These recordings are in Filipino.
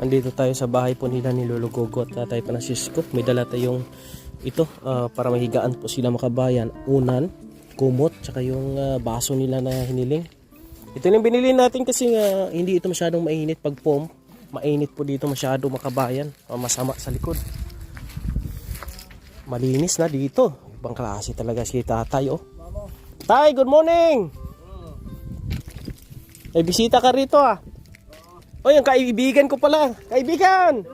Andito tayo sa bahay po nila ni Lolo Gogo at Tatay Francisco. May dala tayong ito para mahigaan po sila makabayan. Unan, kumot, tsaka yung baso nila na hiniling. Ito yung binili natin kasi hindi ito masyadong mainit pag pom. Mainit po dito masyado makabayan. Masama sa likod. Malinis na dito. Ibang klase talaga si Tatay, oh. Tay, good morning! May bisita ka rito, ah. O, yung kaibigan ko pala. Kaibigan!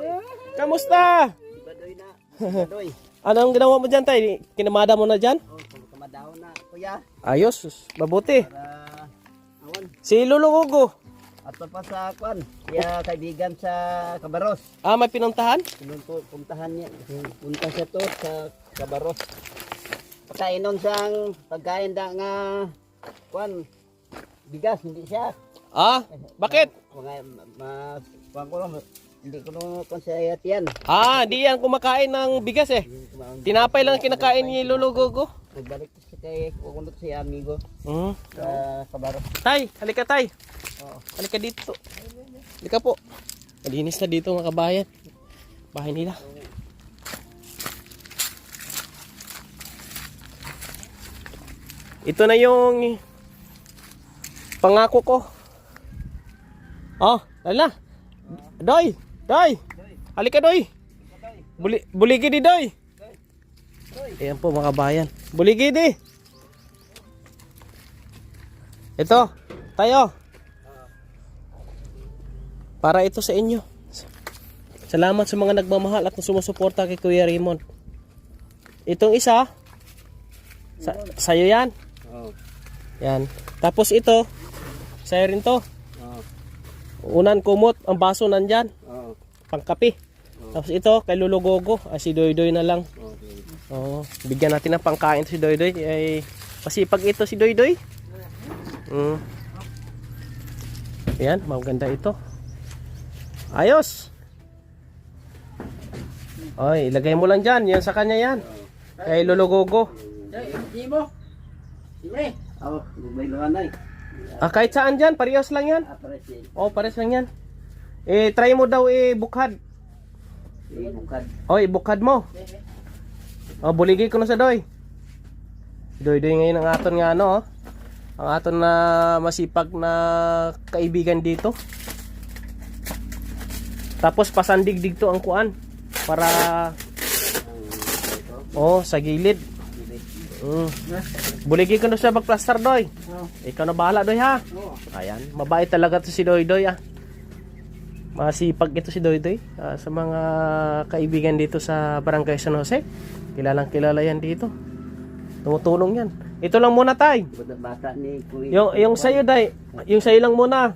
Kamusta? Anong ginawa mo dyan, Tay? Kinamada mo na dyan? Oo, kumadao na, kuya. Ayos, mabuti. Para, awan. Si Lolo Gogo. Ato pa sa kwan. Kaya kaibigan sa Cabaros. May pinuntahan? Puntahan niya. Punta siya to sa Cabaros. Pagkainon sang pagkain da nga kwan. Bigas, hindi siya. Bakit? Hindi ko nung konsayat yan. Di yan kumakain ng bigas eh. Tinapay lang kinakain ni Lolo Gogo. Nagbalik siya kay kukunot si amigo sa Cabaros. Tay, halika Tay. Oo. Halika dito. Halika po. Malinis na dito mga kabayan. Bahay nila. Ito na yung pangako ko. Lala. Doy. Halika Doy. Buligi di Doy. Ayan po mga kabayan. Buligi di. Ito. Tayo. Para ito sa inyo. Salamat sa mga nagmamahal at sumusuporta kay Kuya Raymond. Itong isa, sa'yo yan. Yan. Tapos ito, sa'yo rin to. Unan, kumot, ang baso nandyan. Pangkapi. Tapos ito, kay Lolo Gogo. Si Doydoy na lang. Bigyan natin ng pangkain si Doydoy. Masipag ito si Doydoy. Ayan, maganda ito. Ayos. Ilagay mo lang dyan. Yan sa kanya yan. Kay Lolo Gogo. Hindi mo. Siyempre. May luhanay. Kahit saan dyan. Parehas lang yan. Pares lang yan. Try mo daw bukhad. Bukad. Bukhad mo. Buligi ko na sa Doy. Doy ngayon ang aton nga ang aton na masipag na kaibigan dito. Tapos pasandig dito ang kuan para sa gilid. Buligi ko na sa magplaster Doy. Ikaw na bahala Doy ha. Ayan, mabait talaga to si Doy ah. Masipag ito si Doy sa mga kaibigan dito sa Barangay San Jose. Kilalang kilala yan dito. Tumutulong yan. Ito lang muna Tay. Bata ni Kuya. Yung sayo Day, yung sayo lang muna.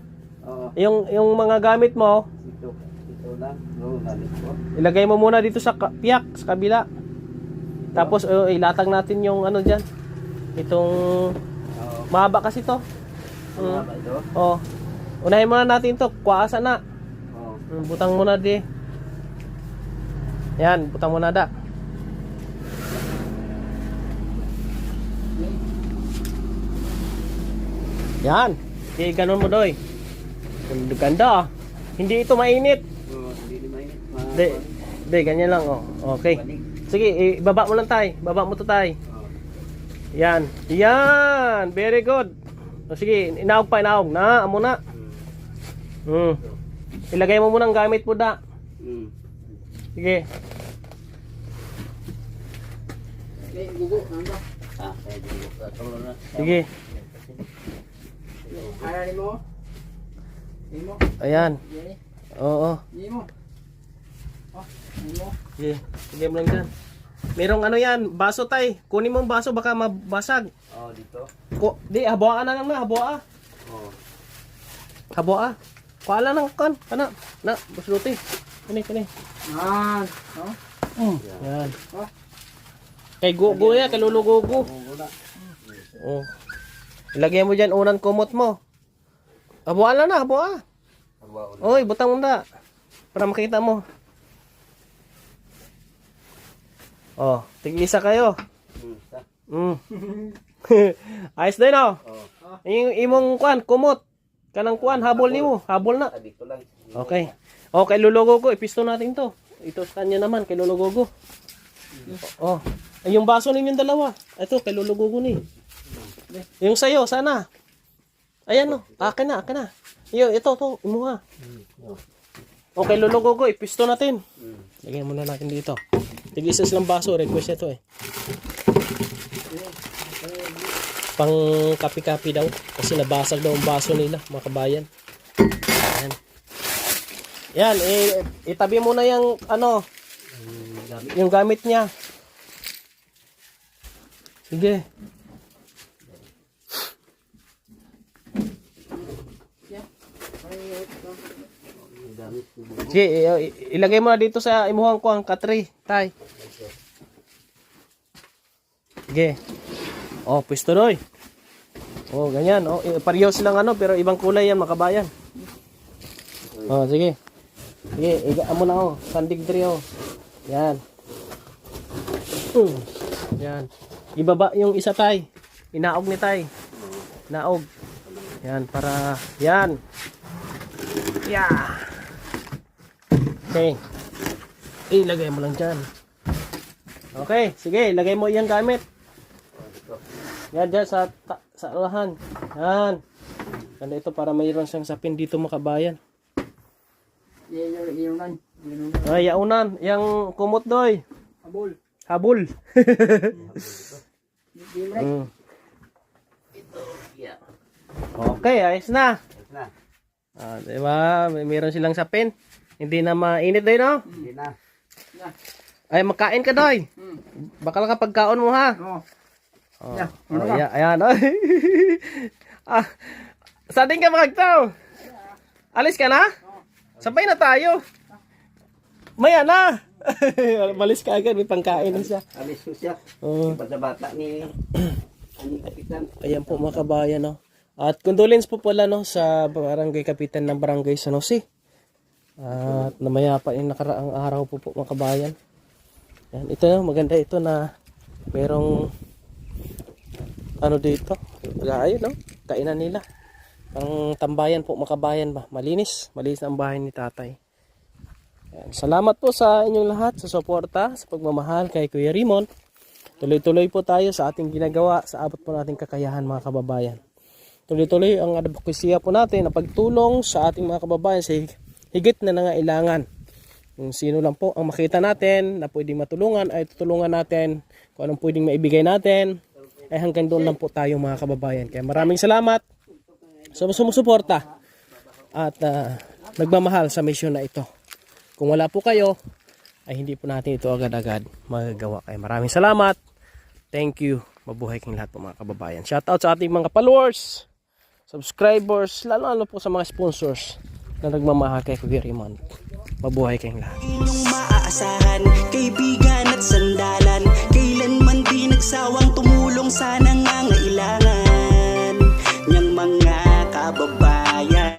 Yung mga gamit mo, Ito lang. Gamit ko. ilagay mo muna dito sa piyak sa kabila. Tapos ilatag natin yung dyan. Itong mahaba kasi to. Unahin muna natin to. Kuwaasa na. Butang muna di. Yan, butang muna da. Yan. Ganun mo Doy. Ganda. Hindi ito mainit. Hindi mainit. Hindi, ganyan lang Okay. Sige, ibaba mo lang Tay. Baba mo to Tay. Yan. Very good. Sige, inaog na. Amo na. Ilagay mo muna ang gamit mo da. Sige. Gugo, nanda. Sige. Ayan. Oo. Sige. Sige mo lang dyan. Merong yan. Baso Tay. Kunin mo ang baso baka mabasag. Dito. Habuaa na lang na. Habuaa. Habuaa. Kuala nang kan. Kana. Na. Basuluti. Kani. Yan. Kay Gogo ya. Kay Lolo Gogo. Ilagay mo dyan unan kumot mo. Habuaa na. Habuaa. Butang mo na. Para makita mo. Tig-isa kayo. Ayos din Yung imong kumot. Kanang kuan habol nimo, habol na. Dito lang. Okay. Oh, kay Lolo Gogo, ipisto natin to. Ito sa kanya naman, kay Lolo Gogo. Oh, ay, yung baso ninyong dalawa. Ito, kay Lolo Gogo ni. Yung sa'yo, sana. Ayan, no. Akin na. Ito, imuha. Okay, Lolo Gogo, ipisto natin. Lagyan muna natin dito. Tig-isa silang baso, request ito eh. Pang kapi-kapi daw. Kasi nabasag daw ang baso nila, mga kabayan. Ayan. Yan, itabi muna yung, yung gamit niya. Sige. Sige, ilagay mo na dito sa imuhang ko ang katri, tay. Sige. Oh, pwesto doy. Oh, ganyan. Oh, pareho silang pero ibang kulay yan, makabayan. Oh, sige. Sige, igaan mo na sandig diri Yan. Yan. Ibaba yung isa tay. Inaog ni tay. Naog. Yan, para yan. Yeah. Okay. Ilagay mo lang dyan. Okay, sige, ilagay mo yung gamit. Yan dyan sa ulahan. Yan. Ganda ito para mayroon siyang sapin dito makabayan. Ay, yaunan. Yang kumot doy. Habol. Okay, ayos na. Diba? Mayroon silang sapin. Hindi na mainit doy, no? Hindi na. Ay, makain ka doy. Bakal ka pagkaon mo ha. Ayan. Saan din ka magtaw? Alis ka na? Sabay na tayo. Maya na. Malis ka agad, may pangkain na siya. Alis ko siya. Bata ni Kapitan. Ayan po mga kabayan, no. At condolence po pala sa barangay kapitan ng barangay San Jose. At namaya pa yung nakaraang araw po mga kabayan. Yan, ito maganda ito na merong dito. Ayun, no? Kainan nila. Ang tambayan po mga kabayan ba. Malinis ang bahay ni tatay. Yan. Salamat po sa inyong lahat sa suporta, sa pagmamahal kay Kuya Raymond. Tuloy-tuloy po tayo sa ating ginagawa sa abot po nating kakayahan mga kababayan. Tuloy-tuloy ang advokasya po natin na pagtulong sa ating mga kababayan sa higit na nangailangan. Kung sino lang po ang makita natin na pwedeng matulungan ay tutulungan natin. Kung anong pwedeng maibigay natin ay hanggang doon lang po tayo mga kababayan. Kaya maraming salamat sa sumusuporta at nagmamahal sa misyon na ito. Kung wala po kayo ay hindi po natin ito agad-agad magagawa. Kaya maraming salamat. Thank you. Mabuhay kayong lahat po mga kababayan. Shout out sa ating mga followers, subscribers, lalo po sa mga sponsors na nagmamahal kay Kuya Raymond. Mabuhay kayong lahat. Maaasahan, kaibigan at sandalan, kailanman di nagsawang tumulong sana